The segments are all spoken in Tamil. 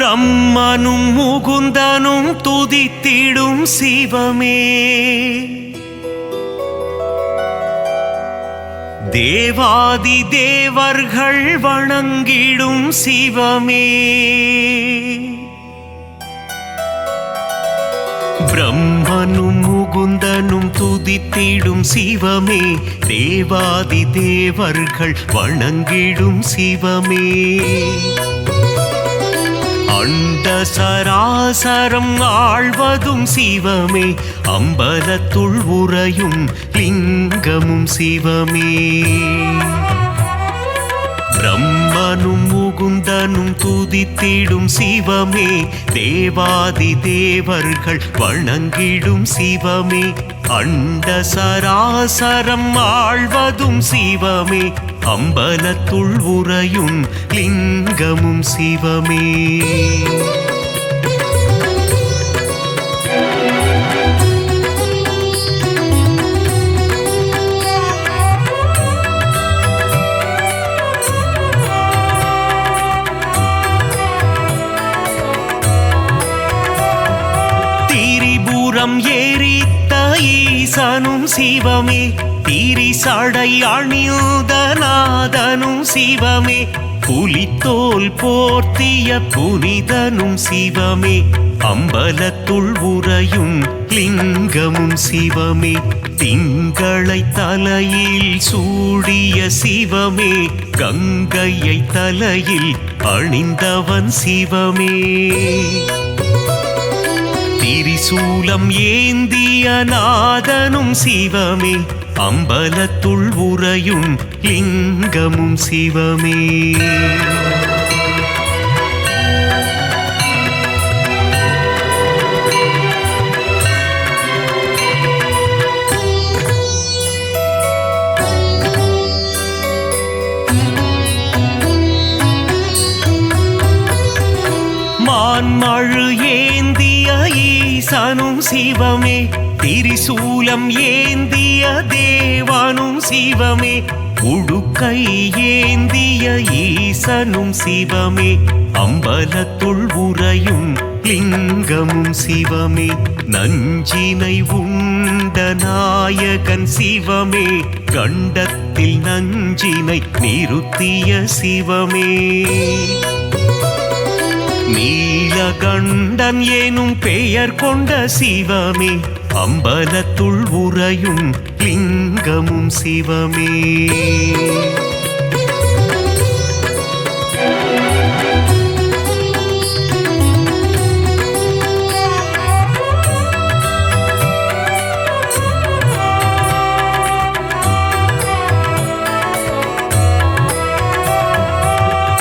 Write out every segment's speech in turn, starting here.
பிரம்மனும் முகுந்தனும் துதித்திடும் சிவமே, தேவாதி தேவர்கள் வணங்கிடும் சிவமே, பிரம்மனும் முகுந்தனும் துதித்திடும் சிவமே, தேவாதி தேவர்கள் வணங்கிடும் சிவமே, அண்ட சராசரம் ஆழ்வதும் சிவமே, அம்பலத்துள் உறையும் லிங்கமும் சிவமே, பிரம்மனும் முகுந்தனும் துதித்திடும் சிவமே, தேவாதி தேவர்கள் வணங்கிடும் சிவமே, அண்ட சராசரம் ஆழ்வதும் சிவமே, அம்பலத்துள் உறையும் லிங்கமும் சிவமே, திரிபுரம் எரித்த ஈசனும் சிவமே, திரிசடை அணிந்த நாதனும் சிவமே, புலித்தோல் போர்த்திய புனிதனும் சிவமே, அம்பலத்துள் உறையும் லிங்கமும் சிவமே, திங்களை தலையில் சூடிய சிவமே, கங்கையை தலையில் அணிந்தவன் சிவமே, திரிசூலம் ஏந்திய நாதனும் சிவமே, அம்பலத்துள் உறையும் லிங்கமும் சிவமே, மான்மழு ஏந்திய ஈசனும் சிவமே, திரிசூலம் ஏந்திய தேவனும் சிவமே, உடுக்கை ஏந்திய ஈசனும் சிவமே, அம்பலத்துள் உறையும் லிங்கமும் சிவமே, நஞ்சினை உண்ட நாயகன் சிவமே, கண்டத்தில் நஞ்சினை நிறுத்திய சிவமே, நீலகண்டன் எனும் பெயர் கொண்ட சிவமே, அம்பலத்துள் உறையும் லிங்கமும் சிவமே,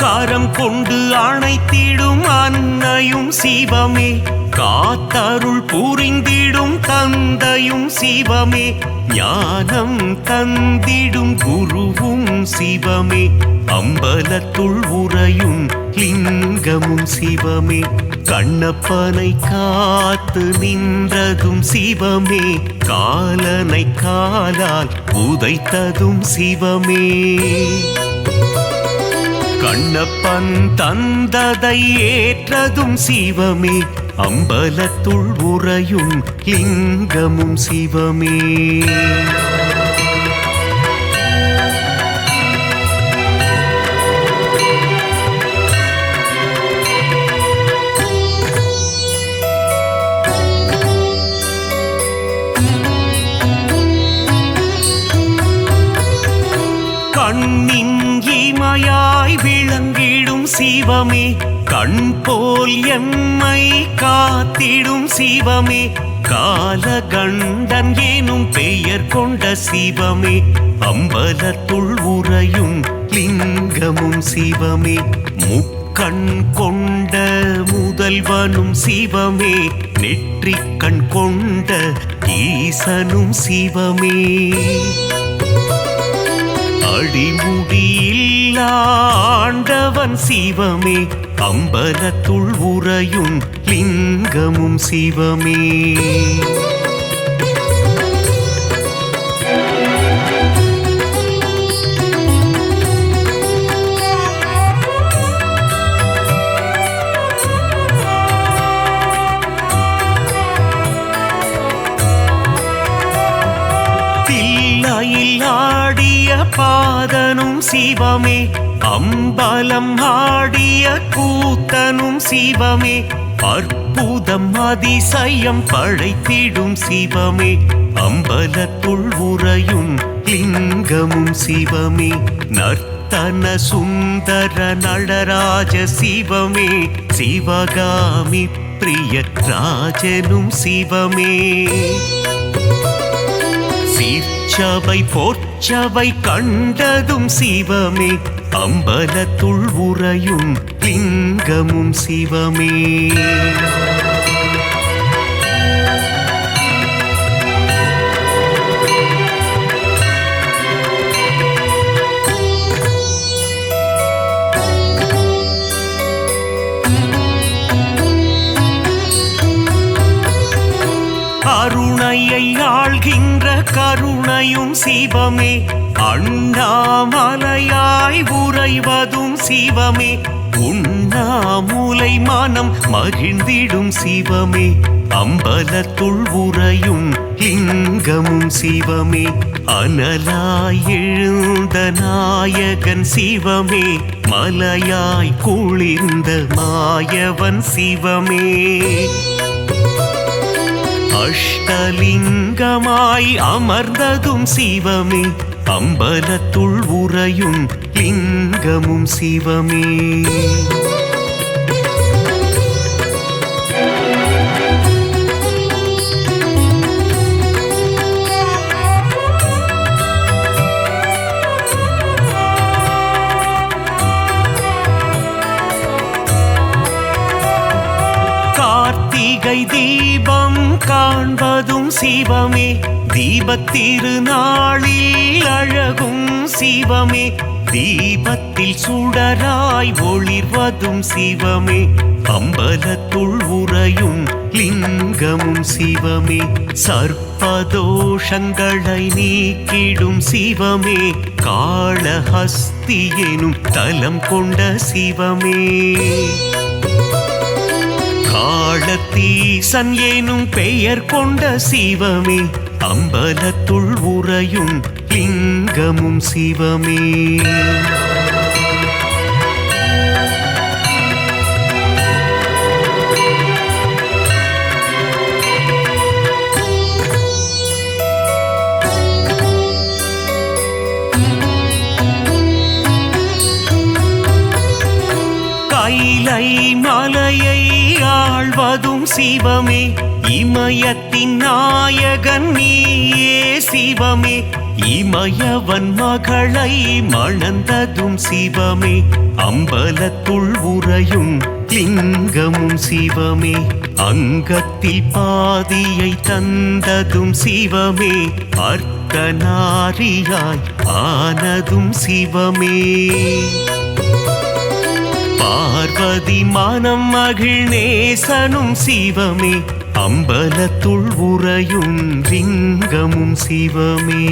கரம் கொண்டு அணைத்திடும் அன்னையும் சிவமே, காத்தருள் புரிந்திடும் தந்தையும் சிவமே, ஞானம் தந்திடும் குருவும் சிவமே, அம்பலத்துள் உறையும் லிங்கமும் சிவமே, கண்ணப்பனை காத்து நின்றதும் சிவமே, காலனை காலால் உதைத்ததும் சிவமே, கண்ணப்பன் தந்ததை ஏற்றதும் சிவமே, அம்பலத்துள் உறையும் லிங்கமும் சிவமே, கண்ணின் இமையாய் விளங்கிடும் சிவமே, கண் போல் எம்மை காத்திடும் சிவமே, காலகண்டன் எனும் பெயர் கொண்ட சிவமே, அம்பலத்துள் உறையும் லிங்கமும் சிவமே, முக்கண் கொண்ட முதல்வனும் சிவமே, நெற்றிக்கண் கொண்ட ஈசனும் சிவமே, அடிமுடியில்லா ஆண்டவன் சிவமே, அம்பலத்துள் உறையும் லிங்கமும் சிவமே, பாதனும் சிவமே அம்பலம் ஆடிய கூத்தனும் சிவமே அற்புதம் அதிசயம் படைத்திடும் சிவமே அம்பலத்துள் உறையும் லிங்கமும் சிவமே நர்த்தன சுந்தர நடராஜ சிவமே சிவகாமி பிரிய ராஜனும் சிவமே சீர்ச்சபை போர்ச்சபை கண்டதும் சிவமே அம்பலத்துள் உறையும் லிங்கமும் சிவமே அருணையை ஆள்கின்ற கருணையும் சிவமே அண்ணாமலையாய் உறைவதும் சிவமே உண்ணாமுலை மனம் மகிழ்ந்திடும் சிவமே அம்பலத்துள் உறையும் லிங்கமும் சிவமே அனலாய் எழுந்த நாயகன் சிவமே மலையாய் குளிர்ந்த மாயவன் சிவமே அஷ்டலிங்கமாய் அமர்ந்ததும் சிவமே அம்பலத்துள் உறையும் லிங்கமும் சிவமே கார்த்திகை தீபம் காண்பதும் சிவமே தீபத்திருநாளில் அழகும் சிவமே தீபத்தில் சுடராய் ஒளிர்வதும் சிவமே அம்பலத்துள் உறையும் லிங்கமும் சிவமே சர்ப்பதோஷங்களை நீக்கிடும் சிவமே காளஹஸ்தி எனும் தலம் கொண்ட சிவமே காளத்தீசன் எனும் பெயர் கொண்ட சிவமே அம்பலத்துள் உறையும் லிங்கமும் சிவமே கைலை மலையை ஆழ்வதும் சிவமே இமயத்தின் நாயகன் நீயே சிவமே இமயவன் மகளை மணந்ததும் சிவமே அம்பலத்துள் உறையும் லிங்கமும் சிவமே அங்கத்தில் பாதியை தந்ததும் சிவமே அர்த்தநாரியாய் ஆனதும் சிவமே பார்வதி மனம் மகிழ்நேசனும் சிவமே அம்பலத்துள் உறையும் லிங்கமும் சிவமே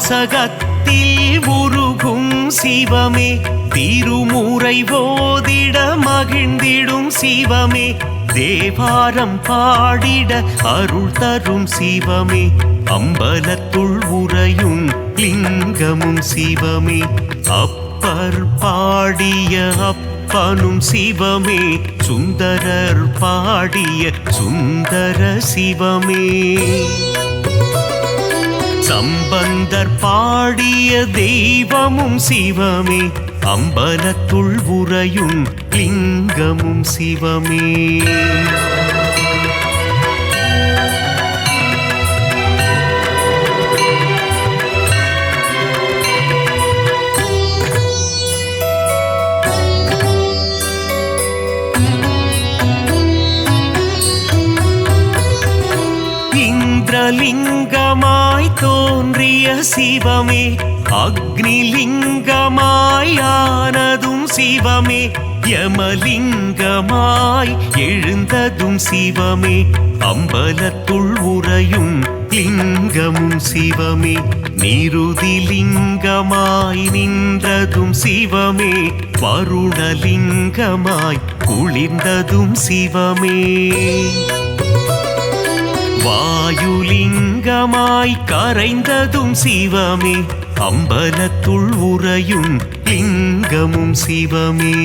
திருவாசகத்தில் உருகும் சிவமே திருமுறை ஓதிட மகிழ்ந்திடும் சிவமே தேவாரம் பாடிட அருள் தரும் சிவமே அம்பலத்துள் உறையும் லிங்கமும் சிவமே அப்பர் பாடிய அப்பனும் சிவமே சுந்தரர் பாடிய சுந்தர சிவமே சம்பந்தர் பாடிய தெய்வமும் சிவமே அம்பலத்துள் உறையும் லிங்கமும் சிவமே இந்திரலிங்கமாய் தோன்றிய சிவமே அக்னிலிங்கமாய் ஆனதும் சிவமே யமலிங்கமாய் எழுந்ததும் சிவமே அம்பலத்துள் உறையும் லிங்கமும் சிவமே. நிருதிலிங்கமாய் நின்றதும் சிவமே. வருணலிங்கமாய் குளிர்ந்ததும் சிவமே. வாயுலிங்கமாய் கரைந்ததும் சிவமே. அம்பலத்துள் உறையும் லிங்கமும் சிவமே.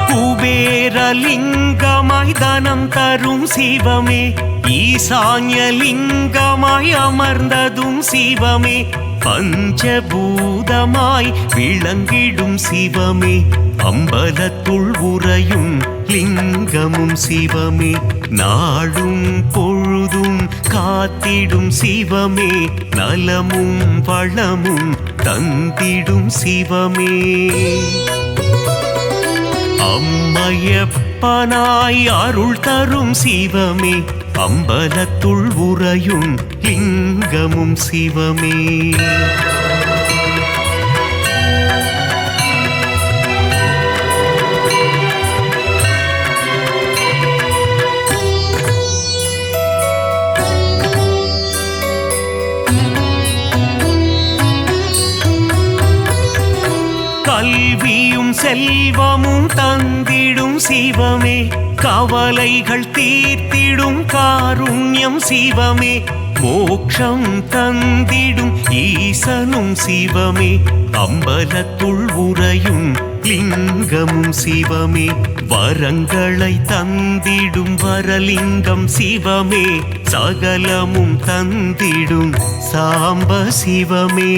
குபேரலிங்கமாய் தனம் தரும் சிவமே. ஈசான்யலிங்கமாய் அமர்ந்ததும் சிவமே. பஞ்சபூதமாய் விளங்கிடும் சிவமே. அம்பலத்துள் உறையும் லிங்கமும் சிவமே. நாடும் பொழுதும் காத்திடும் சிவமே. நலமும் வளமும் தந்திடும் சிவமே. அம்மையப்பனாய் அருள் தரும் சிவமே. அம்பலத்துள் உறையும் லிங்கமும் சிவமே. கல்வியும் செல்வமும் தந்திடும் சிவமே. கவலைகள் தீர்த்திடும் காருண்யம் சிவமே. மோட்சம் தந்திடும் ஈசனும் சிவமே. அம்பலத்துள் உறையும் லிங்கமும் சிவமே. வரங்களை தந்திடும் வரலிங்கம் சிவமே. சகலமும் தந்திடும் சாம்ப சிவமே.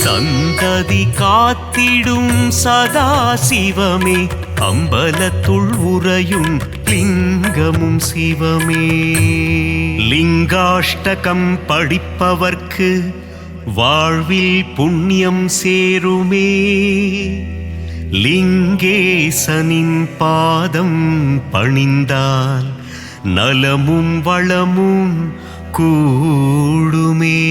சந்ததி காத்திடும் சதா சிவமே. அம்பலத்துள் உறையும் லிங்கமும் சிவமே. லிங்காஷ்டகம் படிப்பவர்க்கு வாழ்வில் புண்ணியம் சேருமே. லிங்கேசனின் பாதம் பணிந்தால் நலமும் வளமும் கூடுமே.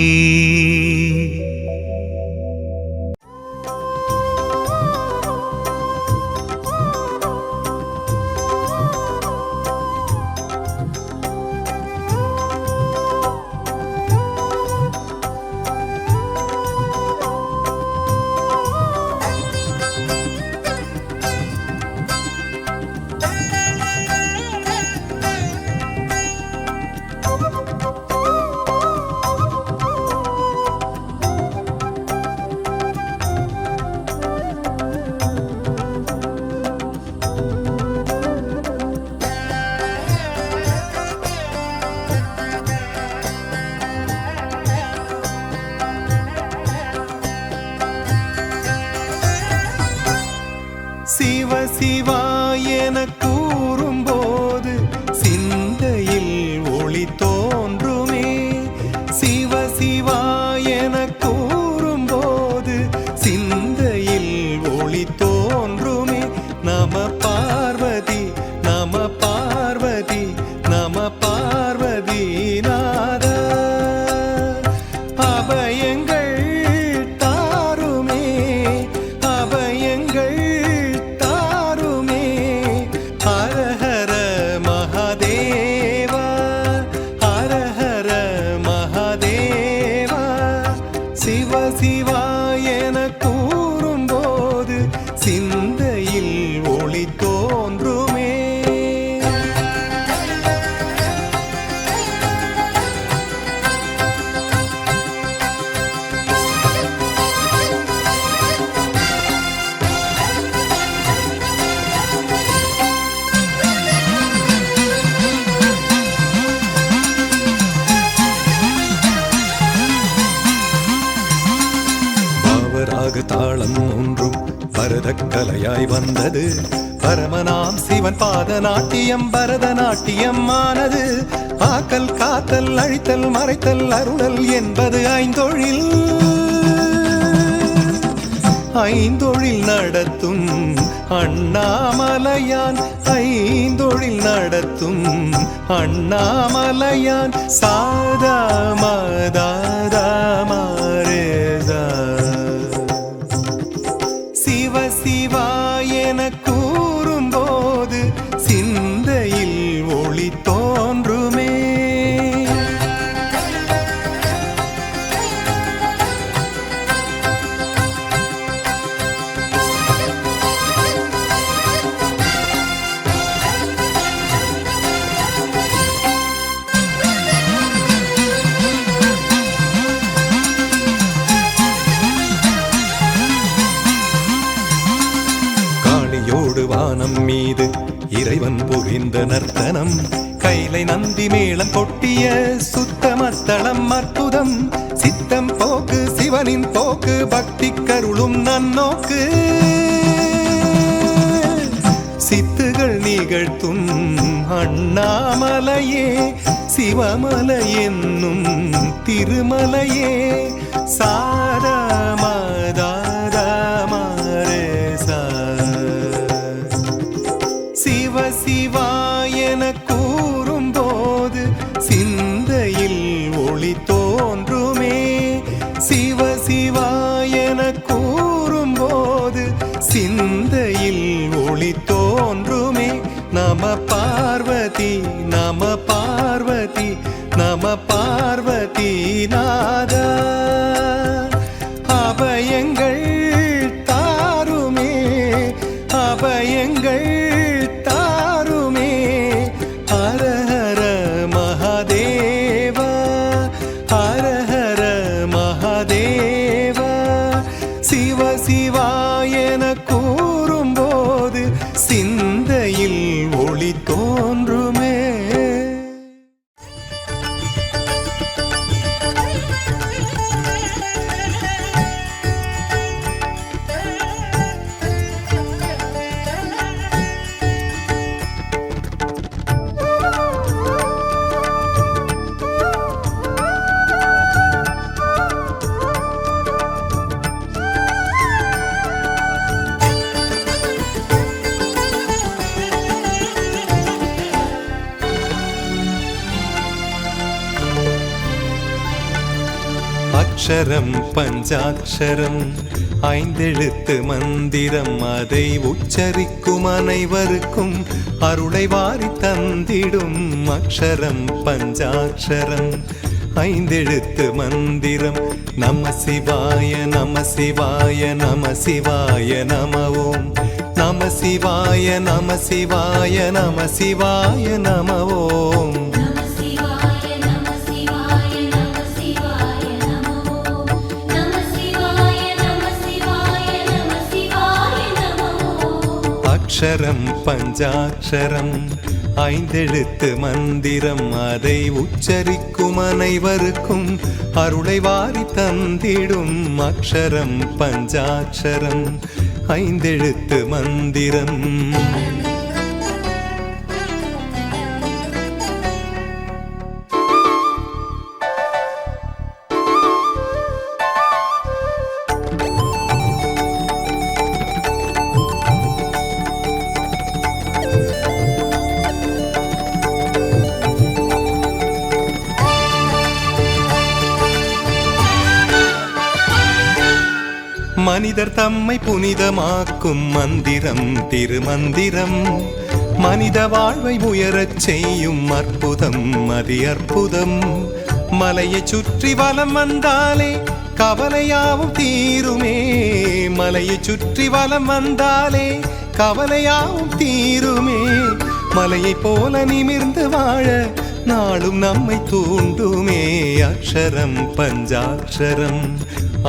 சிவ சிவா என கூறும்போது சிந்தையில் ஒளி தோன்றுமே. சிவ சிவா என கூறும்போது சிந்தையில் ஒளி தோன்றுமே. நம பார்வதி நம பார்வதி நம பார்வதி நாத. அபயங்கள் தாருமே அபயங்கள் தாருமே. ஹர ஹர மகாதேவா ஹர ஹர மகாதேவா. சிவ சிவா என கூறும்போது சிந்தையில் ஒளி தோன்றுமே. பாவராக தாளம் ஒன்றும் பரதக்கலையாய் வந்தது. பரமனாம் சிவன் பாத நாட்டியம் பரதநாட்டியம் ஆனது. ஆக்கல் காத்தல் அழித்தல் மறைத்தல் அருளல் என்பது ஐந்தொழில். ஐந்தொழில் நடத்தும் அண்ணாமலையான் ஐந்தொழில் நடத்தும் அண்ணாமலையான் சாதா மதாதா மாரேதா சிவ சிவா என கூறும்போது சிந்தையில் ஒளி தோன்றுமே. வானம் மீது இறைவன் புரிந்த நர்த்தனம் கைலை நந்தி மேளம் கொட்டிய சுத்தமத்தளம் அற்புதம் சித்தம் போக்கு சிவனின் போக்கு பக்தி கருளும் நன்னோக்கு சித்துகள் நிகழ்த்தும் அண்ணாமலையே சிவமலை என்னும் திருமலையே சாரமதாரமரேசா சிவ சிவா என கூறும்போது சிந்தையில் ஒளி தோன்றுமே. சிவ சிவா என கூறும்போது சிந்தையில் ஒளி தோன்றுமே. நம பார்வதி நம பார்வதி நம பார்வதி நாதா அபயங்கள் தாருமே அபயங்கள் தாருமே. ஹர ஹர மகாதேவா ஹர ஹர மகாதேவா சிவ சிவா என கூறும்போது சிந்தையில் ஒளி தோன்றுமே. அக்ஷரம் பஞ்சாட்சரம் ஐந்தெழுத்து மந்திரம் அதை உச்சரிக்கும் அனைவருக்கும் அருளை வாரி தந்திடும். அக்ஷரம் பஞ்சாட்சரம் ஐந்தெழுத்து மந்திரம் நம சிவாய நம சிவாய நம சிவாய நம ஓம் நம சிவாய நம சிவாய நம சிவாய நம ஓம் அக்ஷரம் பஞ்சாட்சரம் ஐந்தெழுத்து மந்திரம் அதை உச்சரிக்கும் அனைவருக்கும் அருளை வாரி தந்திடும். அக்ஷரம் பஞ்சாட்சரம் ஐந்தெழுத்து மந்திரம். மனிதர் தம்மை புனிதமாக்கும் மந்திரம் திருமந்திரம் மனித வாழ்வை உயரச் செய்யும் அற்புதம் அதி அற்புதம். மலையை சுற்றி வலம் வந்தாலே கவலையாவும் தீருமே மலையை சுற்றி வலம் வந்தாலே கவலையாவும் தீருமே. மலையை போல நிமிர்ந்து வாழ நாளும் நம்மை தூண்டுமே. அக்ஷரம் பஞ்சாட்சரம்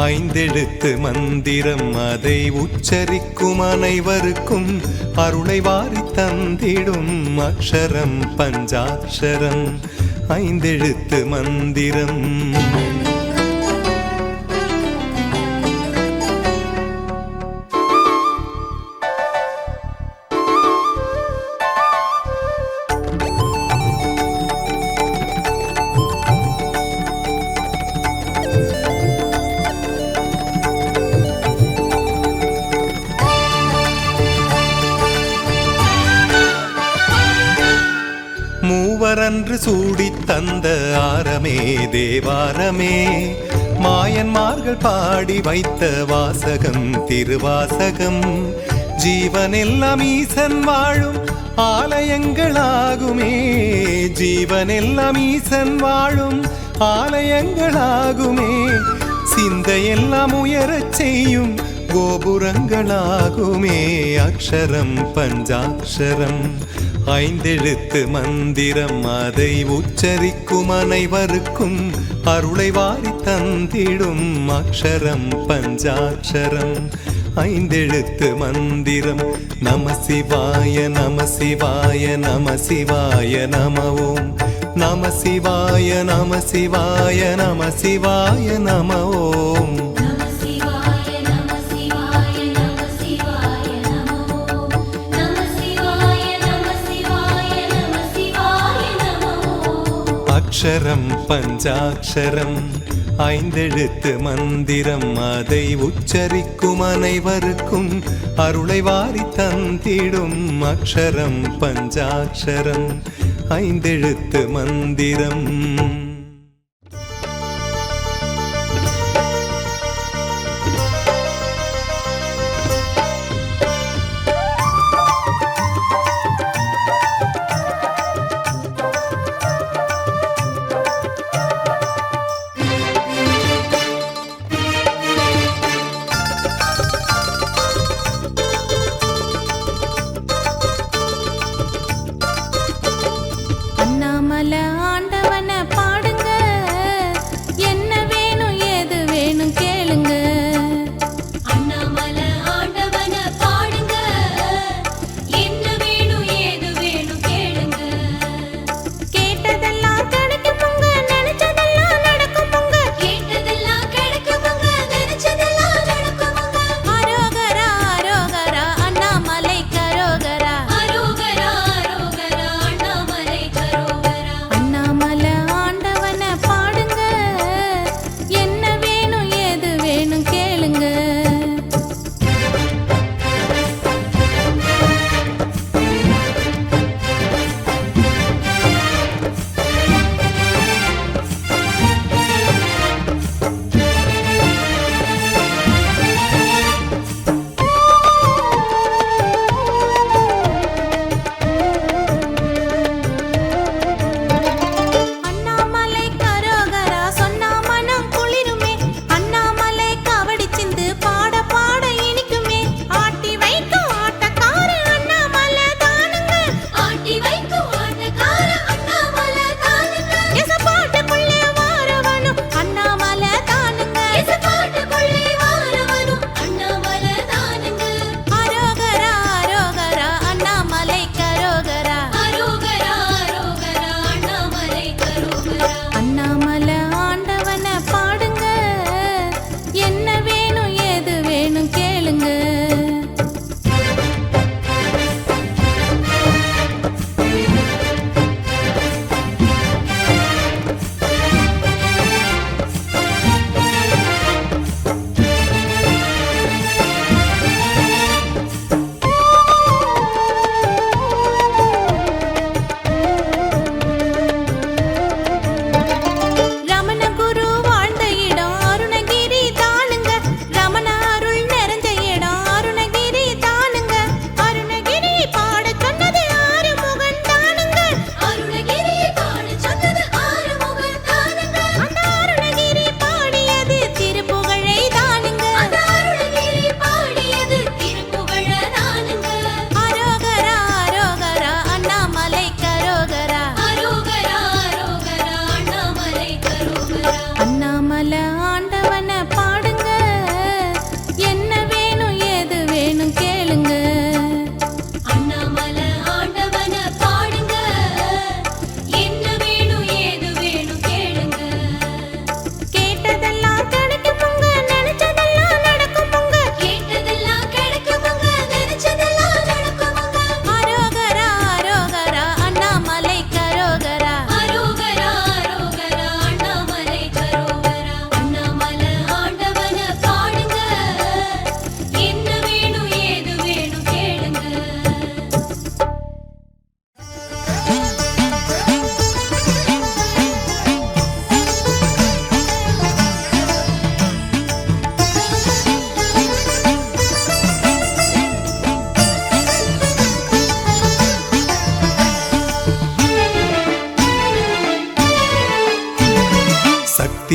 ஐந்தெழுத்து மந்திரம் அதை உச்சரிக்கும் அனைவருக்கும் அருளை வாரி தந்திடும். அக்ஷரம் பஞ்சாட்சரம் ஐந்தெழுத்து மந்திரம். மூவரன்று சூடித் தந்த ஆரமே தேவாரமே, மாயன்மார்கள் பாடி வைத்த வாசகம் திருவாசகம். ஜீவனெல்லாம் ஈசன் வாழும் ஆலயங்களாகுமே, ஜீவனெல்லாம் ஈசன் வாழும் ஆலயங்களாகுமே. சிந்தையெல்லாம் உயரச் செய்யும் கோபுரங்களாகுமே. அக்ஷரம் பஞ்சாட்சரம் ஐந்தெழுத்து மந்திரம், அதை உச்சரிக்கும் அனைவருக்கும் அருளை வாரி தந்திடும். அக்ஷரம் பஞ்சாட்சரம் ஐந்தெழுத்து மந்திரம். நம சிவாய நம சிவாய நம சிவாய நம ஓம். நம சிவாய நம சிவாய நம சிவாய நம ஓம். அக்ஷரம் பஞ்சாட்சரம் ஐந்தெழுத்து மந்திரம், அதை உச்சரிக்கும் அனைவருக்கும் அருளை வாரி தந்திடும். அக்ஷரம் பஞ்சாட்சரம் ஐந்தெழுத்து மந்திரம். அண்ணாமலை ஆண்டவன பாட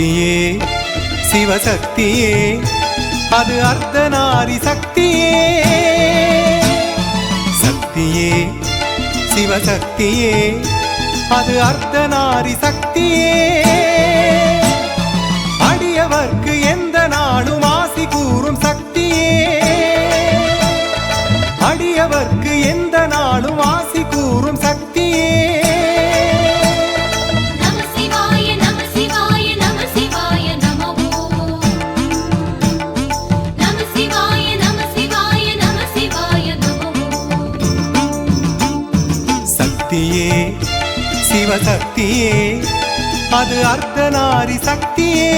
சக்தியே சிவசக்தியே அது அர்த்தநாரி சக்தியே சக்தியே சிவசக்தியே அது அர்த்தநாரி சக்தியே அடியவர்க்கு எந்த நாளும் ஆசி கூறும் சக்தியே அடியவர்க்கு எந்த நாளும் ஆசி கூறும் சக்தியே சக்தியே சிவசக்தியே அது அர்த்தநாரி சக்தியே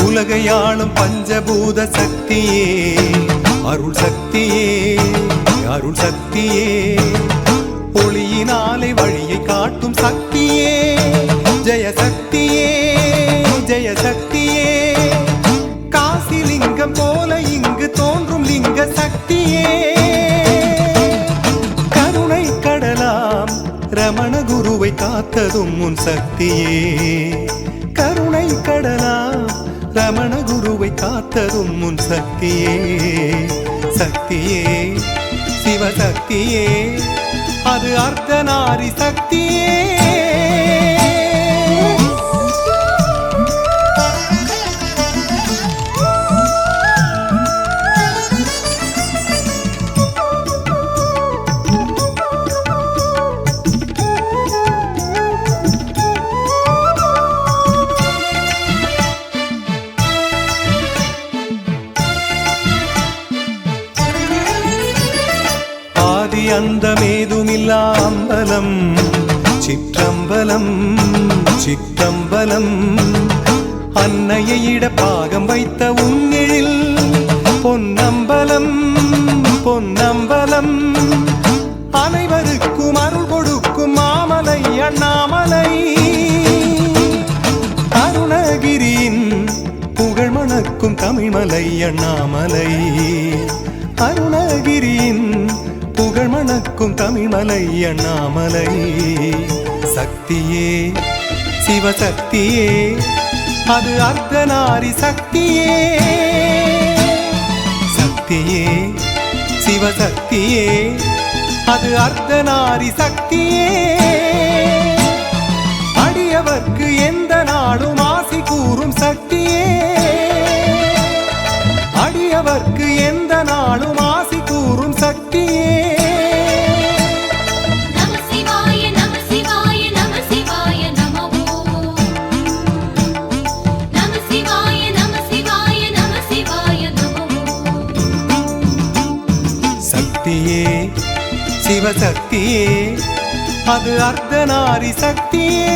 உலகையாளும் பஞ்சபூத சக்தியே அருள் சக்தியே அருள் சக்தியே ஒளியினாலே வழியை காட்டும் சக்தியே ஜெய சக்தியே ஜெய சக்தியே காசி லிங்கம் போல இங்கு தோன்றும் லிங்க சக்தியே கருணை கடலாம் ரமண குருவை காத்ததும் உன் சக்தியே கருணை கடலாம் ரமண குருவை காத்ததும் உன் சக்தியே சக்தியே சிவசக்தியே அது அர்த்தநாரி சக்தியே அந்தமேதுமில்லா அம்பலம் சிற்றம்பலம் சிற்றம்பலம் அன்னையை இட பாகம் வைத்த உன்னிழில் பொன்னம்பலம் பொன்னம்பலம் அனைவருக்கும் அருள் கொடுக்கும் மாமலை அண்ணாமலை அருணகிரியின் புகழ் மணக்கும் தமிழ்மலை அண்ணாமலை அருணகிரியின் புகழ் மணக்கும் தமிழ்மலை அண்ணாமலை சக்தியே சிவசக்தியே அது அர்த்தநாரி சக்தியே சக்தியே சிவசக்தியே அது அர்த்தநாரி சக்தியே அடியவர்க்கு எந்த நாளும் ஆசி கூறும் சக்தியே அடியவர்க்கு எந்த நாளும் ஆசி கூறும் சக்தியே சக்தியே சிவசக்தியே அது அர்த்தநாரி சக்தியே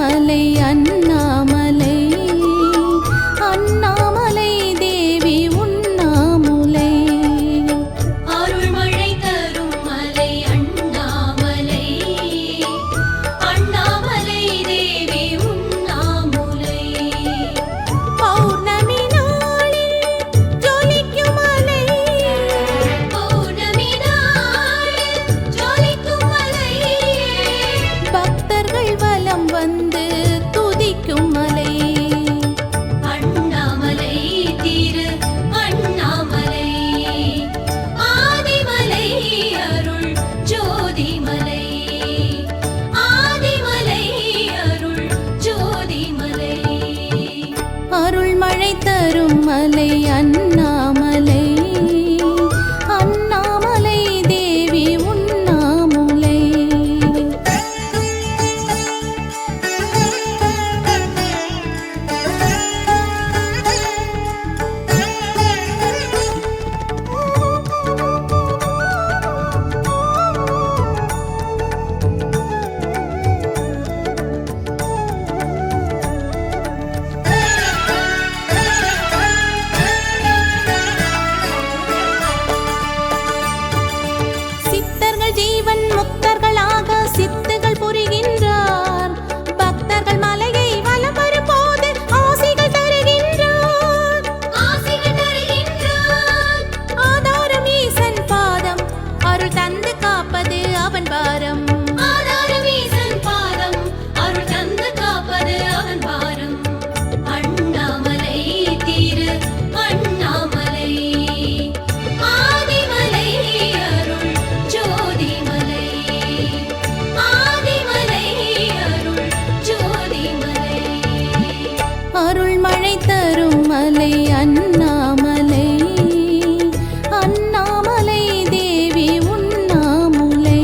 மலை அண்ணாமலை, அண்ணாமலை தேவி உண்ணாமுலை. அருள்மழை தரும் மலை அண்ணாமலை, அண்ணாமலை தேவி உண்ணாமுலை. பௌர்ணமி நாளில் ஜொலிக்கும் மலை, பௌர்ணமி நாளில் ஜொலிக்கும் மலை. பக்தர்கள் வலம் வந்து துதிக்கும் மலை. அண்ணாமலை திரு அண்ணாமலை, ஆதிமலை அருள் ஜோதிமலை, ஆதிமலை அருள் ஜோதிமலை. அருள்மழை தரும் மலை அண்ணாமலை, அண்ணாமலை தேவி உண்ணாமுலை. சித்தர்கள் ஜீவன் முக்தர்களாக சித்துகள் புரிகின்றார். பக்தர்கள் மலையை வலம் வரும்போது ஆசிகள் தருகின்றார். ஆசிகள் தருகின்றார். ஆதாரம் ஈசன் பாதம், அருள் தந்து காப்பது அவன் பாரம். ஆதாரம் ஈசன் பாதம், அருள் தந்து காப்பது அவன் பாரம். அண்ணாமலை திரு அண்ணாமலை, ஆதிமலை அருள் ஜோதிமலை, ஆதிமலை அருள் ஜோதிமலை. அருள்மழை தரும் மலை அண்ணாமலை, அண்ணாமலை தேவி உண்ணாமுலை.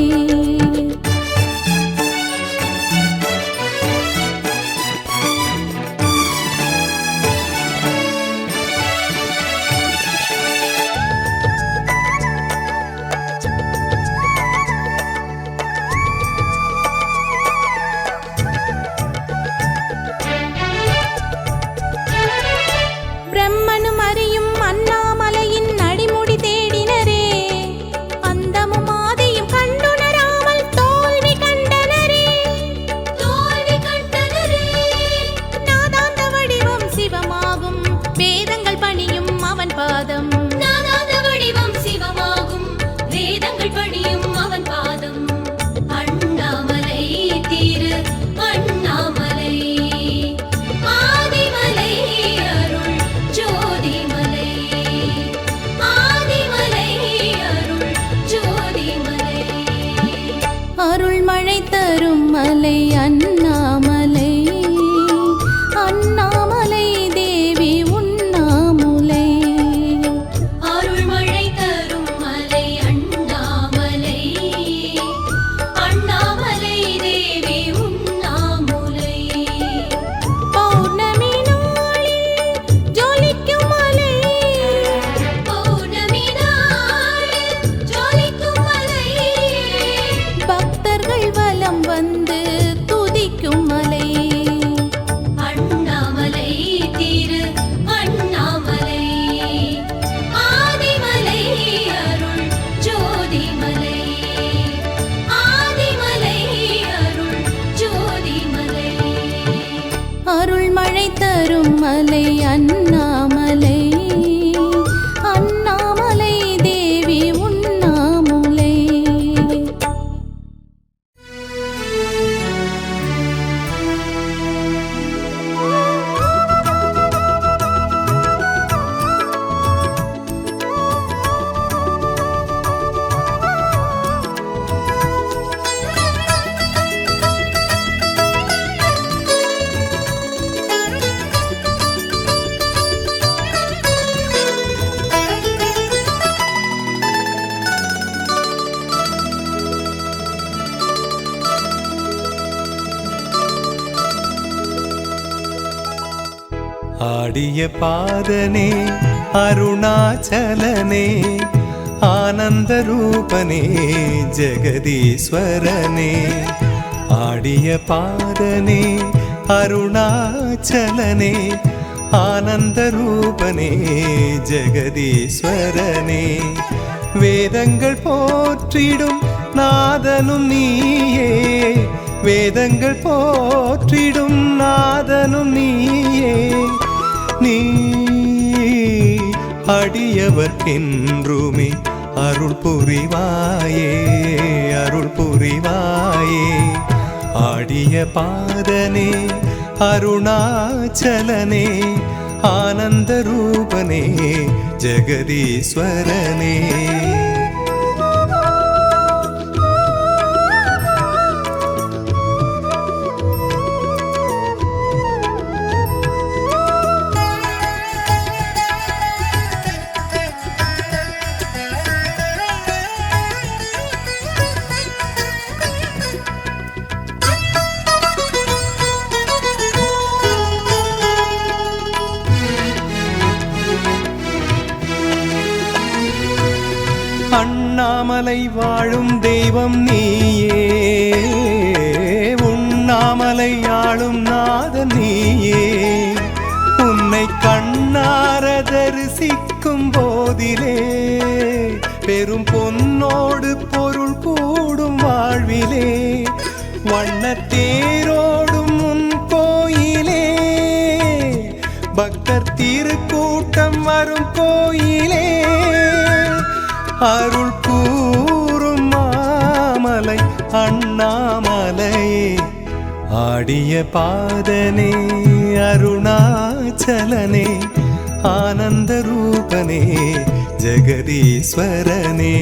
பிரம்மனும் அறியும் அண்ணாமலையின் அடிமுடி தேடினரே, அந்தமும் ஆதியும் கண்டுணராமல் தோல்வி கண்டனரே. தோல்வி கண்டனரே. நாதாந்த வடிவம் சிவமாகும், வேதங்கள் பணியும் அவன் பாதம். நாதாந்த வடிவம் சிவமாகும், வேதங்கள் பணியும் அவன் பாதம். அண்ணாமலை திரு அண்ணாமலை, ஆதிமலை அருள் ஜோதிமலை, ஆதிமலை அருள் ஜோதிமலை. அருள்மழை தரும் மலை அண்ணாமலை, அண்ணாமலை தேவி உண்ணாமுலை. அருள்மழை தரும் மலை அண்ணாமலை, அண்ணாமலை தேவி உண்ணாமுலை. பௌர்ணமி நாளில் ஜொலிக்கும் மலை, பௌர்ணமி நாளில் ஜொலிக்கும் மலை. பக்தர்கள் வலம் வந்து துதிக்கும் மலை. அண்ணாமலை திரு அண்ணாமலை, ஆதிமலை அருள் ஜோதிமலை, ஆதிமலை அருள் ஜோதிமலை. அருள்மழை தரும் மலை அண்ணாமலை, அண்ணாமலை தேவி உண்ணாமுலை. ஆடிய பாதனே அருணாச்சலனே ஆனந்த ரூபனே ஜெகதீஸ்வரனே ஆடிய பாதனே அருணாச்சலனே ஆனந்த ரூபனே ஜெகதீஸ்வரனே வேதங்கள் போற்றிடும் நாதனும் நீயே வேதங்கள் போற்றிடும் நாதனும் நீயே நீ அடியவர்க்கென்றுமே அருள் புரிவாயே அருள் புரிவாயே ஆடிய பாதனே அருணாச்சலனே ஆனந்த ரூபனே ஜெகதீஸ்வரனே அண்ணாமலை வாழும் தெய்வம் நீயே உண்ணாமலை ஆளும் நாதன் நீயே உன்னை கண்ணார தரிசிக்கும் போதிலே பெரும் பொன்னோடு பொருள் கூடும் வாழ்விலே வண்ணத்தேரோடும் உன் கோயிலே பக்தர் திருக்கூட்டம் வரும் கோயிலே அருள் கூறும் மாமலை அண்ணாமலையே ஆடிய பாதனே அருணாச்சலனே ஆனந்த ரூபனே ஜெகதீஸ்வரனே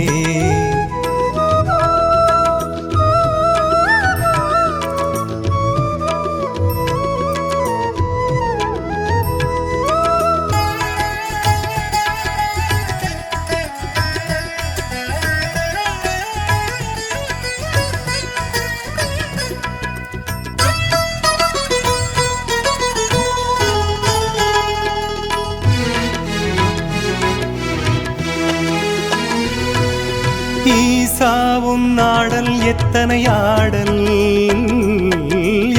ஈசாவும் நாடல் எத்தனை ஆடல்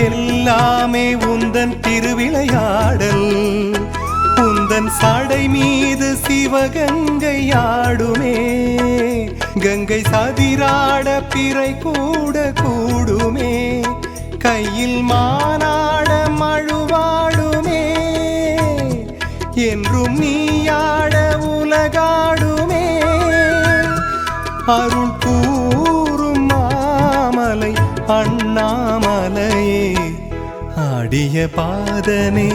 எல்லாமே உந்தன் திருவிளையாடல் உந்தன் சடை மீது சிவகங்கை ஆடுமே கங்கை சதிராட பிறை கூட கூடுமே கையில் மானாட மழுவாடுமே என்றும் நீயாட உலகாடுமே அருள் கூறும் மாமலை அண்ணாமலையே ஆடிய பாதனே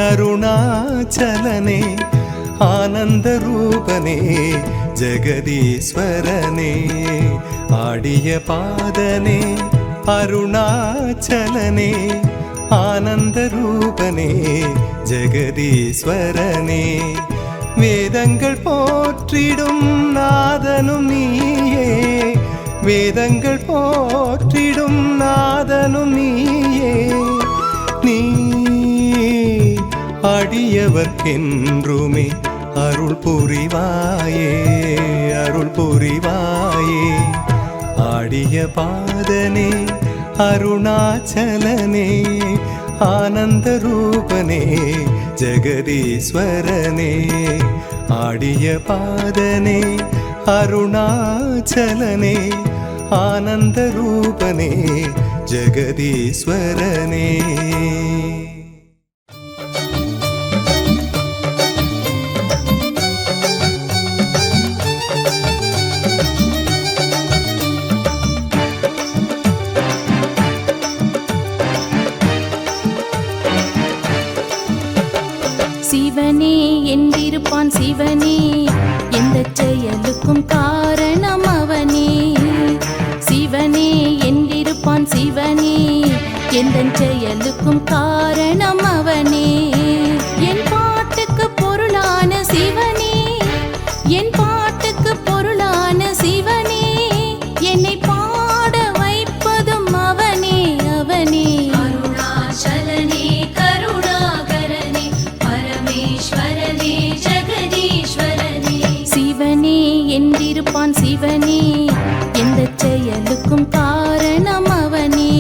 அருணாச்சலனே ஆனந்த ரூபனே ஜெகதீஸ்வரனே ஆடிய பாதனே அருணாச்சலனே ஆனந்த ரூபனே ஜெகதீஸ்வரனே வேதங்கள் போற்றிடும் நாதனும் நீயே வேதங்கள் போற்றிடும் நாதனும் நீயே நீ அடியவர்க்கென்றுமே அருள் புரிவாயே அருள் புரிவாயே ஆடிய பாதனே அருணாச்சலனே ஆனந்த ரூபனே ஜெகதீஸ்வரனே ஆடிய பாதனே அருணாச்சலனே ஆனந்த ரூபனே ஜெகதீஸ்வரனே சிவனே என்றிருப்பான் சிவனே எந்த செயலுக்கும் காரணம் அவனே சிவனே என்றிருப்பான் சிவனே எந்த செயலுக்கும் காரணம் அவனே என் பாட்டுக்கு பொருளான சிவனே என் பாட்டுக்கு பொருளான சிவனே என்னை பாட வைப்பதும் அவனே அவனே அருணாச்சலனே கருணாகரனே பரமேஸ்வரனே ஜெகதீஸ்வரனே சிவனே என்றிருப்பான் சிவனே எந்த செயலுக்கும் காரணம் அவனே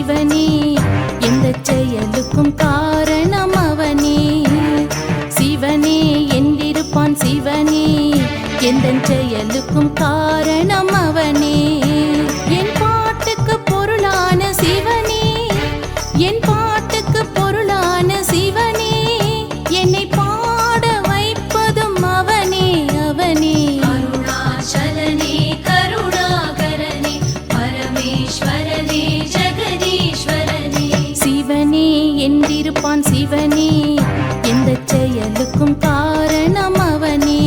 சிவனே எந்த செயலுக்கும் காரணம் அவனே சிவனே என்றிருப்பான் சிவனே எந்த செயலுக்கும் காரணம் அவனே என் பாட்டுக்கு பொருளான சிவனே என் பாட்டுக்கு பொருளான சிவனே என்னை பாட வைப்பதும் அவனே அவனே அருணாச்சலனே கருணாகரனே பரமேஸ்வரனே ஜெகதீஸ்வரனே சிவனே என்றிருப்பான் சிவனே எந்த செயலுக்கும் காரணம் அவனே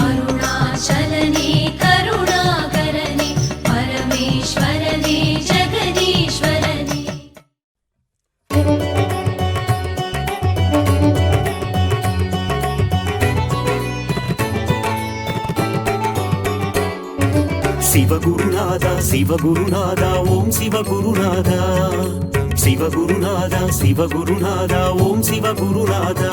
அருணாச்சலனே கருணாகரனே பரமேஸ்வரனே ஜெகதீஸ்வரனே சிவகுருநாதா சிவகுருநாதா ஓம் சிவகுருநாதா சிவகுருநாதா சிவகுருநாதா ஓம் சிவகுருநாதா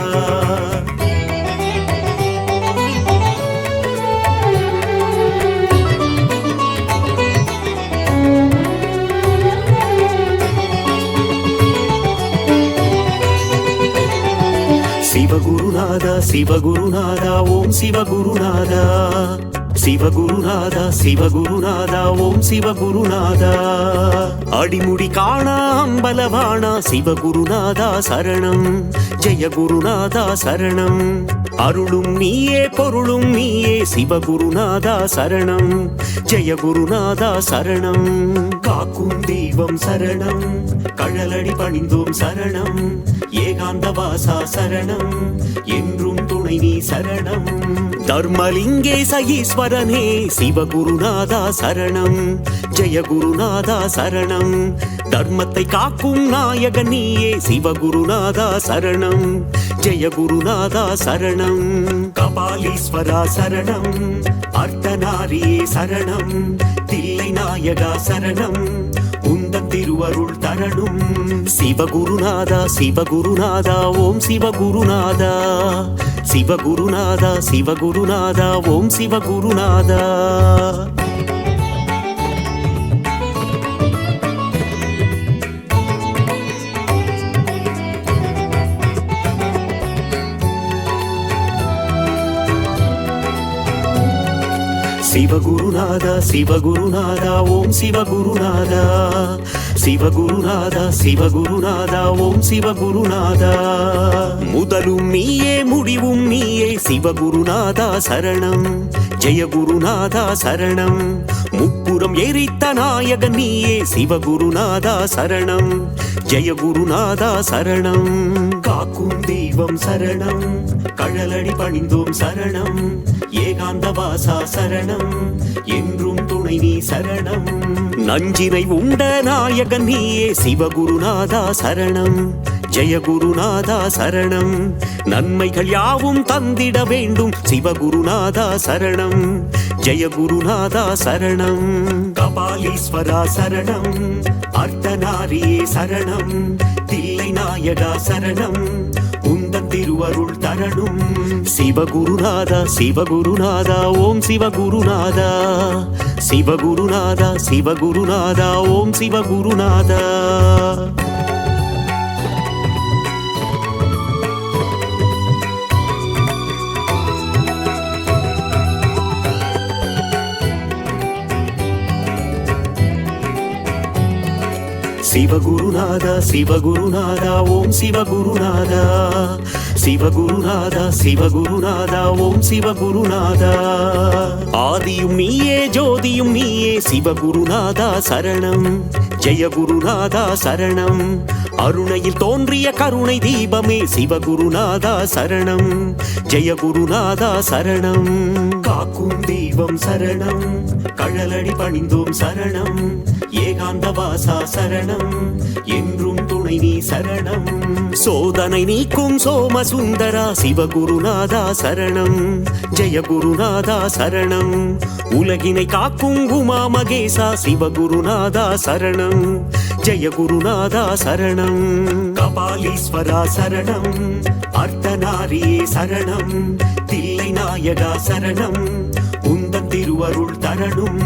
சிவகுருநாதா சிவகுருநாதா ஓம் சிவகுருநாதா சிவகுருநாதா சிவகுருநாதா ஓம் சிவகுருநாதா அடிமுடி காணா அம்பலவாணா சிவகுருநாதா சரணம் ஜெய குருநாதா சரணம் அருளும் நீயே பொருளும் நீயே சிவகுருநாதா சரணம் ஜெய குருநாதா சரணம் காக்கும் தெய்வம் சரணம் கழலடி பணிந்தோம் சரணம் ஏகாந்த வாசா சரணம் என்றும் துணை நீ சரணம் தர்மலிங்கேச ஈஸ்வரனே சிவகுருநாதா சரணம் ஜெய குருநாதா சரணம் தர்மத்தை காக்கும் நாயகன் நீயே சிவகுருநாதா சரணம் ஜெய குருநாதா சரணம் கபாலீஸ்வரா சரணம் அர்த்தநாரியே சரணம் தில்லை நாயகா சரணம் உந்தன் திருவருள் தரணும் சிவகுருநாதா சிவகுருநாதா ஓம் சிவகுருநாதா சிவகுருநாதா சிவகுருநாதா ஓம் சிவகுருநாதா சிவகுருநாதா சிவகுருநாதா ஓம் சிவகுருநாதா சிவகுருநாதா சிவகுருநாதா ஓம் சிவகுருநாதா முதலும் நீயே முடிவும் நீயே சிவகுருநாதா சரணம் ஜெய குருநாதா சரணம் முப்புறம் எரித்த நாயகன் நீயே சிவகுருநாதா சரணம் ஜெய குருநாதா சரணம் காக்கும் தெய்வம் சரணம் கழலடி பணிந்தோம் சரணம் ஏகாந்த வாசா சரணம் என்றும் துணை நீ சரணம் நஞ்சினை உண்ட நாயகன் நீயே சிவகுருநாதா சரணம் ஜெய குருநாதா சரணம் நன்மைகள் யாவும் தந்திட வேண்டும் சிவகுருநாதா சரணம் ஜெய குருநாதா சரணம் கபாலீஸ்வரா சரணம் அர்த்தநாரியே சரணம் தில்லை நாயகா சரணம் உந்தன் திருவருள் தரணும் சிவகுருநாதா சிவகுருநாதா ஓம் சிவகுருநாதா சிவகுருநாதா சிவகுருநாதா ஓம் சிவகுருநாதா சிவகுருநாதா சிவகுருநாதா ஓம் சிவகுருநாதா சிவகுருநாதா சிவகுருநாதா ஓம் சிவகுருநாதா ஆதியும் நீயே ஜோதியும் நீயே சிவகுருநாதா சரணம் ஜெய குருநாதா சரணம் அருணையில் தோன்றிய கருணை தீபமே சிவகுருநாதா சரணம் ஜெய குருநாதா சரணம் காக்கும் தெய்வம் சரணம் கழலடி பணிந்தோம் சரணம் ஏகாந்த வாசா சரணம் என்றும் துணை நீ சரணம் சோதனை நீக்கும் சோமசுந்தரா சிவகுருநாதா சரணம் ஜெய குருநாதா சரணம் உலகினை காக்கும் உமா மகேசா சிவகுருநாதா சரணம் ஜெய குருநாதா சரணம் கபாலீஸ்வரா சரணம் அர்த்தநாரியே சரணம் தில்லை நாயகா சரணம் உந்தன் திரு திருவருள் தரணும்.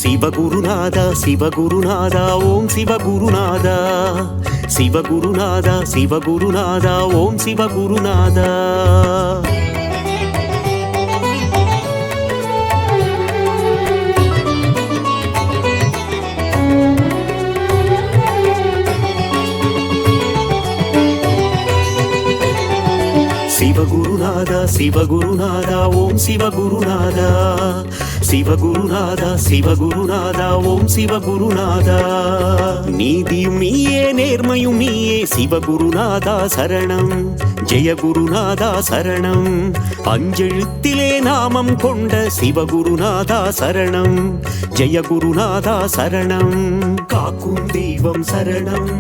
சிவகுருநாதா சிவகுருநாதா ஓம் சிவகுருநாதா, சிவகுருநாதா சிவகுருநாதா ஓம் சிவகுருநாதா. சிவகுருநாதா சிவகுருநாதா ஓம் சிவகுருநாதா, சிவகுருநாதா சிவகுருநாதா ஓம் சிவகுருநாதா. நீதியும் நீயே நேர்மையும் நீயே சிவகுருநாதா சரணம், ஜெயகுருநாதா சரணம். அஞ்செழுத்திலே நாமம் கொண்ட சிவகுருநாதா சரணம், ஜெயகுருநாதா சரணம். காக்கும் தெய்வம் சரணம்,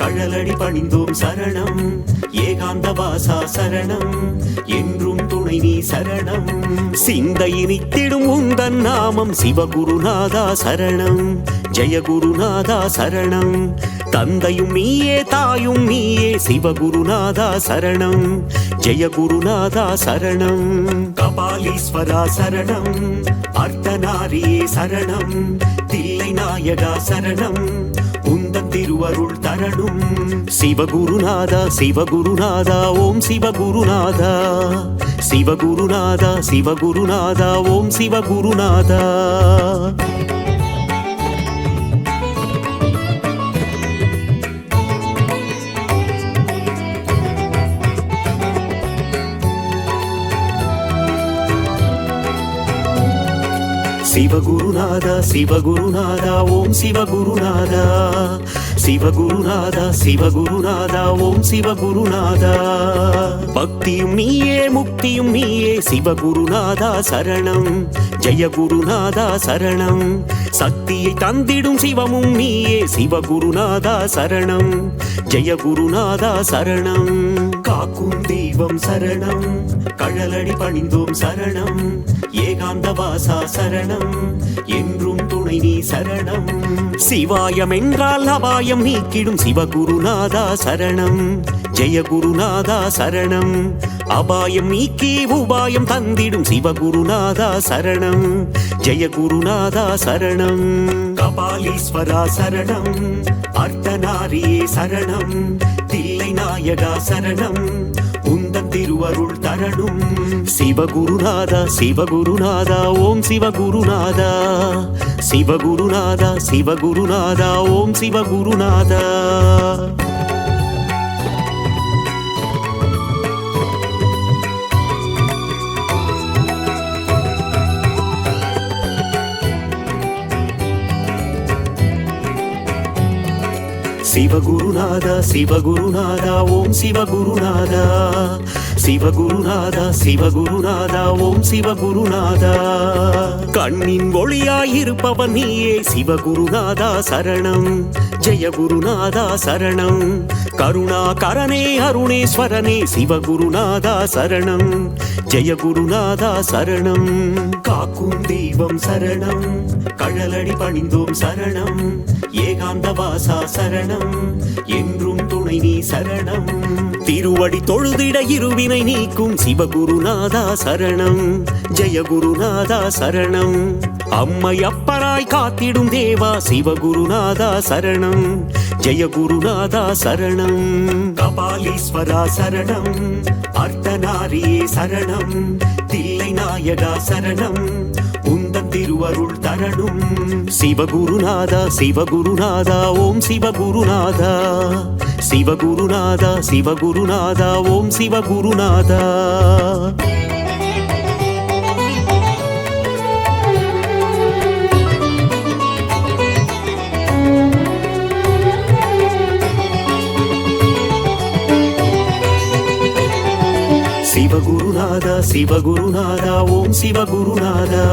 கழலடி பணிந்தோம் சரணம். ஏகாந்த வாசா சரணம், என்றும் துணை நீ சரணம். சிந்தையினித்திடும் உந்தன் நாமம் சிவகுருநாதா சரணம், ஜெயகுருநாதா சரணம். தந்தையும் நீயே தாயும் நீயே சிவகுருநாதா சரணம், ஜெயகுருநாதா சரணம். கபாலீஸ்வரா சரணம், அர்த்தநாரியே சரணம். தில்லை நாயகா சரணம், உந்தன் திருவருள் தரணும். சிவகுருநாதா சிவகுருநாதா ஓம் சிவகுருநாதா, சிவகுருநாதா சிவகுருநாதா ஓம் சிவகுருநாதா. சிவகுருநாதா சிவகுருநாதா ஓம் சிவகுருநாதா, சிவகுருநாதா சிவகுருநாதா ஓம் சிவகுருநாதா. பக்தியும் நீயே முக்தியும் நீயே சிவகுருநாதா சரணம், ஜெயகுருநாதா சரணம். சக்தியை தந்திடும் சிவமும் நீயே சிவகுருநாதா சரணம், ஜெயகுருநாதா சரணம். காக்கும் தெய்வம் சரணம், கழலடி பணிந்தோம் சரணம். ஏகாந்த வாசா சரணம், என்றும் துணை நீ சரணம். சிவாயம் என்றால் அபாயம் நீக்கிடும் சிவகுருநாதா சரணம், ஜெயகுருநாதா சரணம். அபாயம் நீக்கி உபாயம் தந்திடும் சிவகுருநாதா சரணம், ஜெயகுருநாதா சரணம். கபாலீஸ்வரா சரணம், அர்த்தநாரியே சரணம். தில்லை நாயகா சரணம், உந்தன் திருவருள் தரணும். சிவகுருநாதா சிவகுருநாதா ஓம் சிவகுருநாதா, சிவகுருநாதா சிவகுருநாதா ஓம் சிவகுருநாதா. சிவகுருநாதா சிவகுருநாதா ஓம் சிவகுருநாதா, சிவகுருநாதா சிவகுருநாதா ஓம் சிவகுருநாதா. கண்ணின் ஒளியாயிருப்பவன் நீயே சிவகுருநாதா சரணம், ஜெயகுருநாதா சரணம். கருணாகரனே அருணேஸ்வரனே சிவகுருநாதா சரணம், ஜெயகுருநாதா சரணம். காக்கும் தெய்வம் சரணம், கழலடி பணிந்தோம் சரணம். ஏகாந்த வாசா சரணம், என்றும் துணை நீ சரணம். திருவடி தொழுதிட இருவினை நீக்கும் சிவகுருநாதா சரணம், ஜெயகுருநாதா சரணம். அம்மை அப்பராய் காத்திடும் தேவா சிவகுருநாதா சரணம், ஜெயகுருநாதா சரணம். கபாலீஸ்வரா சரணம், அர்த்தநாரியே சரணம். தில்லை நாயகா சரணம், உந்தன் திருவருள் தரணும். சிவகுருநாதா சிவகுருநாதா ஓம் சிவகுருநாதா, சிவகுருநாதா சிவகுருநாதா ஓம் சிவகுருநாதா. சிவகுருநாதா சிவகுருநாதா ஓம் சிவகுருநாதா,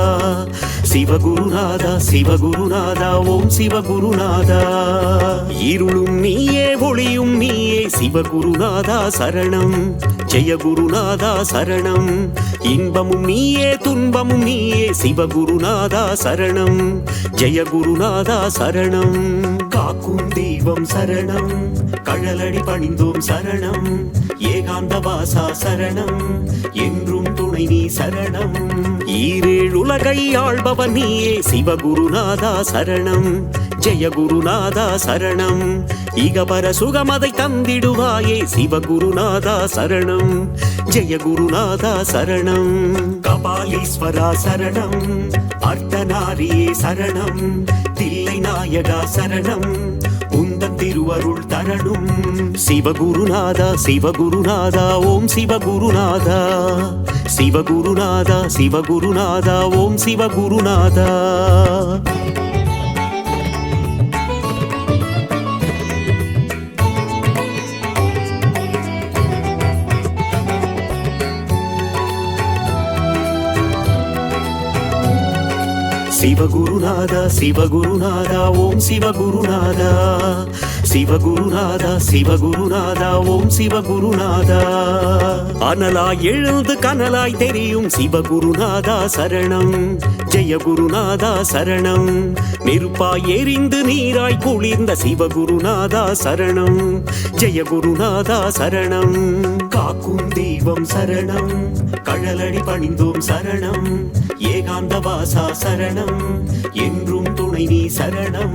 சிவகுருநாதா சிவகுருநாதா ஓம் சிவகுருநாதா. இருளும் நீயே ஒளியும் நீயே சிவகுருநாதா சரணம், ஜெயகுருநாதா சரணம். இன்பமும் நீயே துன்பமும் நீயே சிவகுருநாதா சரணம், ஜெயகுருநாதா சரணம். காக்கும் தெய்வம் சரணம், கழலடி பணிந்தோம் சரணம். ஏகாந்த வாசா சரணம், என்றும் துணை துணை நீ சரணம். ஈரேழுலகை ஆள்பவன் நீயே சிவகுருநாதா சரணம். ஜெய குருநாதா சரணம். இகபர சுகமதை தந்திடுவாயே சிவகுருநாதா சரணம். ஜெய குருநாதா சரணம். கபாலீஸ்வரா சரணம். அர்த்தநாரியே சரணம். தில்லை நாயகா சரணம். உந்தன் திருவருள் தரணும். சிவகுருநாதா சிவகுருநாதா ஓம் சிவகுருநாதா. சிவகுருநாதா சிவகுருநாதா ஓம் சிவகுருநாதா. சிவகுருநாதா சிவகுருநாதா ஓம் சிவகுருநாதா. சிவகுருநாதா சிவகுருநாதா ஓம் சிவகுருநாதா. அனலாய் எழுந்து கனலாய் தெரியும் சிவகுருநாதா சரணம். ஜெய குருநாதா சரணம். நெருப்பாய் எரிந்து நீராய் குளிர்ந்த சிவகுருநாதா சரணம். ஜெய குருநாதா சரணம். காக்கும் தெய்வம் சரணம். கழலடி பணிந்தோம் சரணம். ஏகாந்த வாசா சரணம். என்றும் துணை நீ சரணம்.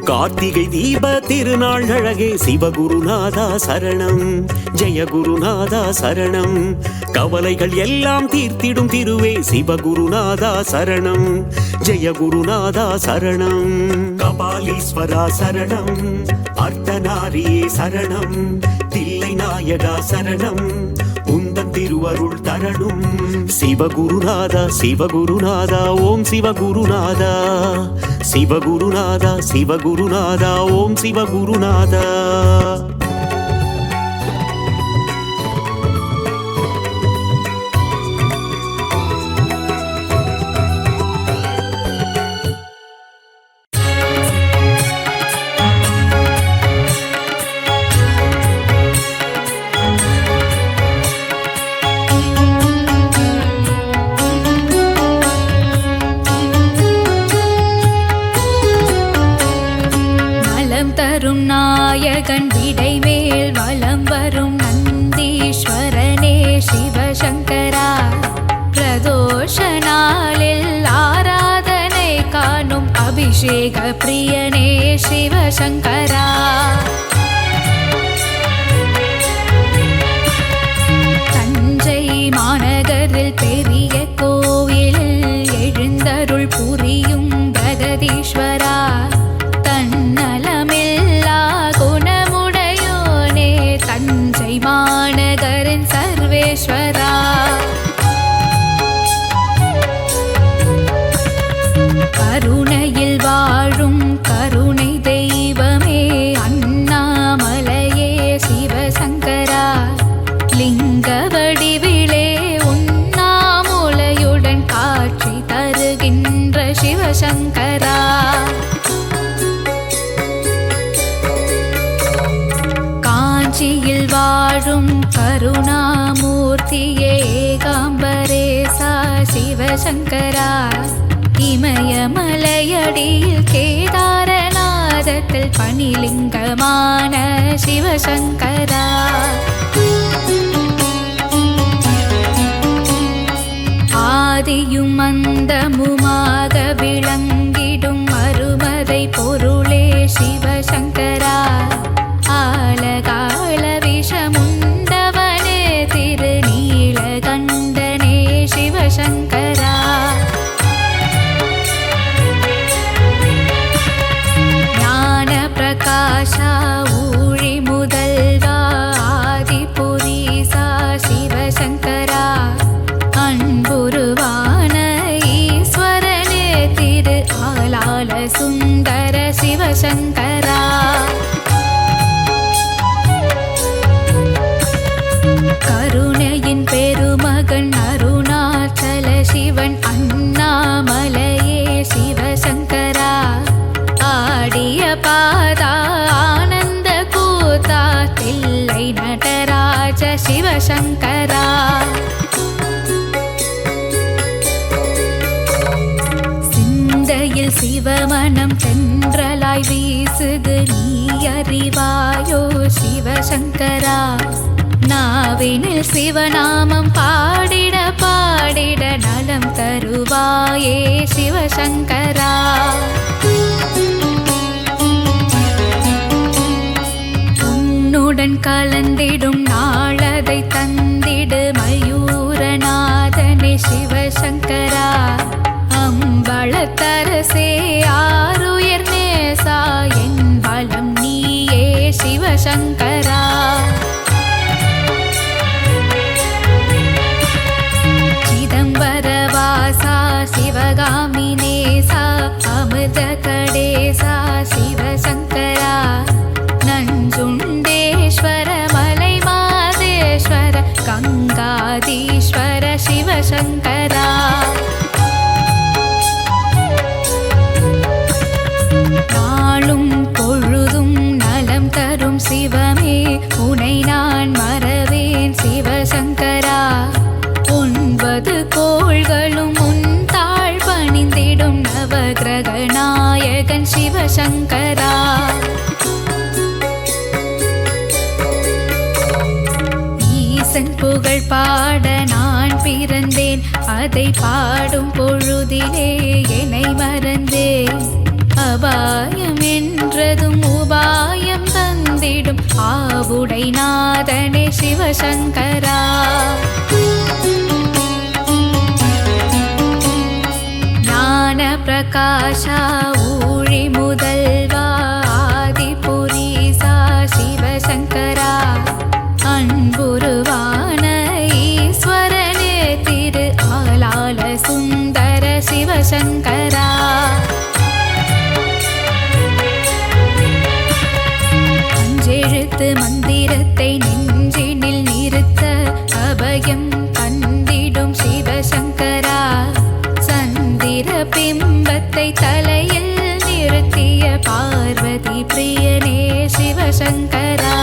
கார்த்திகை தீப திருநாள் அழகே சிவகுருநாதா சரணம். ஜெய குருநாதா சரணம். கவலைகள் எல்லாம் தீர்த்திடும் திருவே சிவகுருநாதா சரணம். ஜெய குருநாதா சரணம். கபாலீஸ்வரா சரணம். அர்த்தநாரியே சரணம். தில்லை நாயகா சரணம். உந்தன் திருவருள் தரணும். சிவகுருநாதா சிவகுருநாதா ஓம் சிவகுருநாதா. சிவகுருநாதா சிவகுருநாதா ஓம் சிவகுருநாதா. நாயகன் விடைமேல் வலம் வரும் நந்தீஸ்வரனே சிவசங்கரா. பிரதோஷ நாளில் ஆராதனை காணும் அபிஷேக பிரியனே சிவசங்கரா. தஞ்சை மாநகரில் பெரிய கோவிலில் எழுந்தருள் புரியும் பிரகதீஸ்வரா. தன்னலமில்லா குணமுடையோனே தஞ்சை மாநகரின் சர்வேஸ்வரா. கருணையில் வாழும் கருணை தெய்வமே அண்ணாமலையே சிவசங்கரா. லிங்க வடிவிலே உண்ணாமுலையுடன் காட்சி தருகின்ற சிவசங்கரா. காஞ்சியில் வாழும் கருணாமூர்த்தியே ஏகாம்பரேசா சிவசங்கரா. இமயமலையடியில் கேதாரநாதத்தில் பணிலிங்கமான சிவசங்கரா. ஆதியும் அந்தமுமாக விளங்கிடும் அருமறை பொருளே சிவசங்கரா. ஆலகால விஷமுண்டவனே திருநீலகண்டனே சிவசங்கரா. ஞான பிரகாஷா ஊழி முதல்வா ஆதிபுரீசா சிவசங்கரா. அன்புருவான ஈஸ்வரனே திரு ஆலால சுந்தர சிவசங்கரா. கருணையின் பெருமகன் அருணாச்சல சிவன் அண்ணாமலையே சிவசங்கரா. ஆடிய பாதா ஆனந்த கூத்தா தில்லை நடராஜ சிவசங்கரா. சிந்தையில் சிவமனம் தென்றலாய் வீசுது நீ அறிவாயோ சிவசங்கரா. நாவினில் சிவநாமம் பாடிட பாடிட நலம் தருவாயே சிவசங்கரா. உன்னுடன் கலந்திடும் நாளதை தந்திடு மயூரநாதனே சிவசங்கரா. அம்பளத்தரசே ஆருயர் நேசா என் பலம் நீயே சிவசங்கரா. சிதம்பரவாசா சிவகாமி நேசா அமிர்த கடேசா சிவசங்கரா. நஞ்சுண்டேஸ்வர மலை மாதேஸ்வர கங்காதீஸ்வர சிவசங்கரா. நாளும் பொழுதும் நலம் தரும் சிவமே உனை நான் மறவேன் சிவசங்கரா. 9 கோள்களும் உன் தாழ் பணிந்திடும் நவகிரக நாயகன் சிவசங்கரா. ஈசன் புகழ் பாட நான் பிறந்தேன், அதை பாடும் பொழுதிலே என்னை மறந்தேன். அபாயம் என்றதும் உபாயம் தந்திடும் ஆவுடை நாதனே சிவசங்கரா. ஞான பிரகாஷா ஊழி முதல்வா ஆதிபுரீசா சிவசங்கரா. அன்புருவான ஈஸ்வரனே திரு ஆலால சுந்தர சிவசங்கரா. அஞ்செழுத்து மந்திரத்தை நெஞ்சினில் நிறுத்த அபயம் தந்திடும் சிவசங்கரா. சந்திர பிம்பத்தை தலையில் நிறுத்திய பார்வதி பிரியனே சிவசங்கரா.